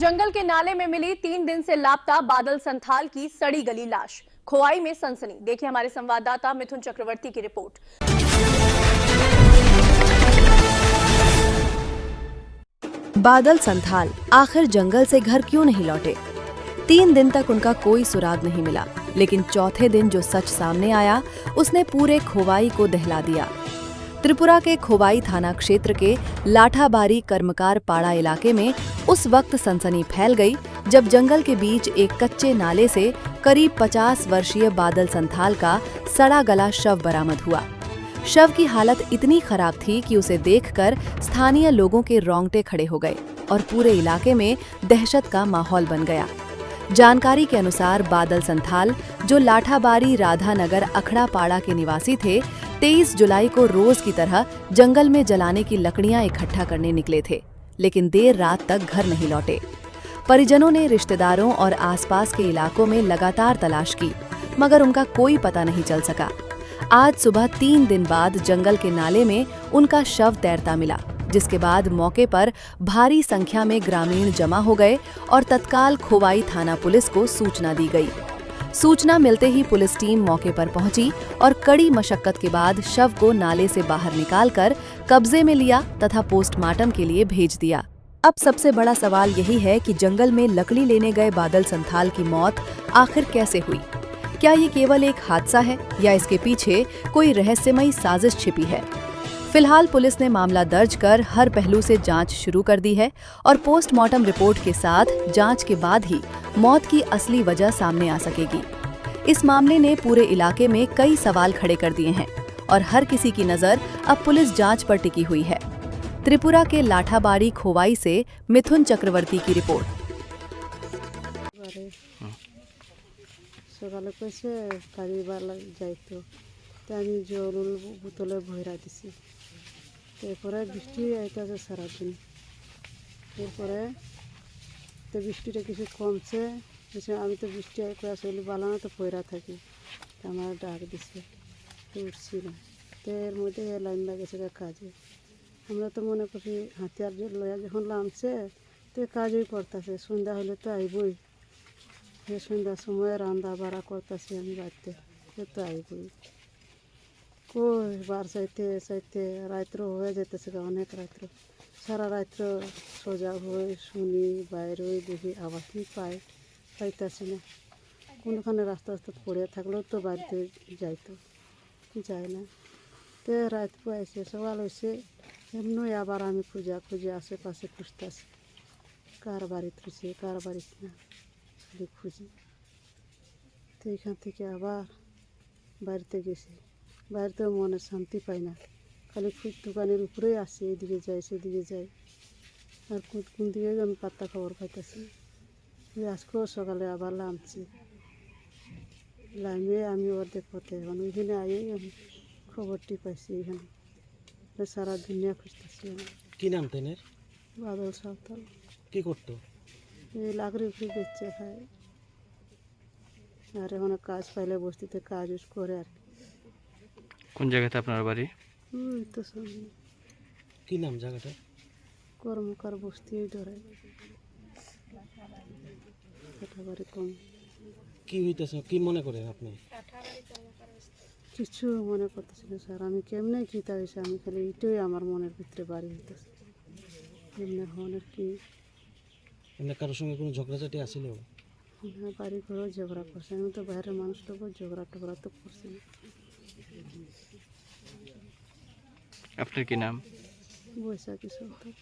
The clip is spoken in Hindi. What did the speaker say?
जंगल के नाले में मिली 3 दिन से लापता बादल संथाल की सड़ी गली लाश। खोवाई में सनसनी। देखिए हमारे संवाददाता मिथुन चक्रवर्ती की रिपोर्ट। बादल संथाल आखिर जंगल से घर क्यों नहीं लौटे? 3 दिन तक उनका कोई सुराग नहीं मिला, लेकिन चौथे दिन जो सच सामने आया उसने पूरे खोवाई को दहला दिया। त्रिपुरा के खोवाई थाना क्षेत्र के लाठाबारी कर्मकार पाड़ा इलाके में उस वक्त सनसनी फैल गई जब जंगल के बीच एक कच्चे नाले से करीब 50 वर्षीय बादल संथाल का सड़ा गला शव बरामद हुआ। शव की हालत इतनी खराब थी कि उसे देखकर स्थानीय लोगों के रोंगटे खड़े हो गए और पूरे इलाके में दहशत का माहौल बन गया। जानकारी के अनुसार बादल संथाल, जो लाठाबारी राधानगर अखड़ा पाड़ा के निवासी थे, 23 जुलाई को रोज की तरह जंगल में जलाने की लकड़ियां इकट्ठा करने निकले थे, लेकिन देर रात तक घर नहीं लौटे। परिजनों ने रिश्तेदारों और आसपास के इलाकों में लगातार तलाश की, मगर उनका कोई पता नहीं चल सका। आज सुबह 3 दिन बाद जंगल के नाले में उनका शव तैरता मिला, जिसके बाद मौके पर भारी संख्या में ग्रामीण जमा हो गए और तत्काल खोवाई थाना पुलिस को सूचना दी गई। सूचना मिलते ही पुलिस टीम मौके पर पहुंची और कड़ी मशक्कत के बाद शव को नाले से बाहर निकालकर कब्जे में लिया तथा पोस्टमार्टम के लिए भेज दिया। अब सबसे बड़ा सवाल यही है कि जंगल में लकड़ी लेने गए बादल संथाल की मौत आखिर कैसे हुई? क्या ये केवल एक हादसा है या इसके पीछे कोई रहस्यमयी साजिश छिपी है? फिलहाल पुलिस ने मामला दर्ज कर हर पहलू से जांच शुरू कर दी है और पोस्टमार्टम रिपोर्ट के साथ जांच के बाद ही मौत की असली वजह सामने आ सकेगी। इस मामले ने पूरे इलाके में कई सवाल खड़े कर दिए हैं और हर किसी की नजर अब पुलिस जांच पर टिकी हुई है। त्रिपुरा के लाठाबाड़ी खोवाई से मिथुन चक्रवर्ती की रिपोर्ट। সকালে কইছে কারিবার যাইতো তা আমি জল বোতলে ভরা দিছি। তারপরে বৃষ্টি আইতাছে সারাদিন। এরপরে তো বৃষ্টিটা কিছু কমছে, আমি তো বৃষ্টি আইতে আসলে বালানো তো পয়রা থাকি, আমার ডাক দিছে তো উঠছি না। তো এর মধ্যে লাইন লাগেছে কাজে। আমরা তো মনে করি হাতিয়ার লয়া যখন নামছে তো কাজই করতেছে, সন্ধ্যা হলে তো আইবই। সন্ধ্যার সময় রান্না বাড়া করতেছি আমি বাড়িতে, তো আইবই কই বার চাইতে চাইতে রাত্র হয়ে যেতেছে, অনেক রাত্র, সারা রাত্র সোজা হয়ে শুনি বাইরে দেখি আবার কি পাইতাছি না। কোনখানে রাস্তা রাস্তা পড়ে থাকলেও তো বাড়িতে যাইতো, যায় না। তো রাত পাইছে সকাল হয়েছে, এমনি আবার আমি খুঁজে আশেপাশে খুঁজতেছি কার বাড়ি খুঁজছে কার বাড়িতে না খুঁজি। তো এখান থেকে আবার বাড়িতে গেছি, বাড়িতেও মনে শান্তি পাই না, খালি দোকানের উপরেই আসি, এদিকে যাই সেদিকে যাই, আর কোন দিকে আমি পাত্তা খবর পাইতেছি। আজকেও সকালে আবার নামছি, লামিয়ে আমি অর্ধেক পথে, এখন ওইখানে আইই আমি খবরটি পাইছি। এখানে সারা দুনিয়া খুঁজতেছি। কি নাম তেনের? বাদল সাঁওতাল। কি করতো? এই লাকড়ি বেচে খায়, আর এখন কাজ পাইলে বস্তিতে কাজ করে আর কি। কোন জায়গাতে আপনার বাড়ি? তো সামনে। কি নাম জায়গাটা? কর্মকার বস্তি ধরে লাঠাবাড়ি কম। কি হইতেছে, কি মনে করেন আপনি? কিছু মনে করতেছি না স্যার, আমি কেমনে খিতা হয়েছে, আমি খালি এটাই আমার মনের ভিতরে বাড়ি হইতেছে। কেমনে হনের কি এমনি কারোর সঙ্গে কোনো ঝগড়াঝাটি আসছিল? হ্যাঁ, বাড়ি ঘরেও ঝগড়া করছে, আমি তো বাইরের মানুষটাও ঝগড়া টগড়া তো করছি না। আপনার কি নাম? বৈশাখী সাঁওতাল।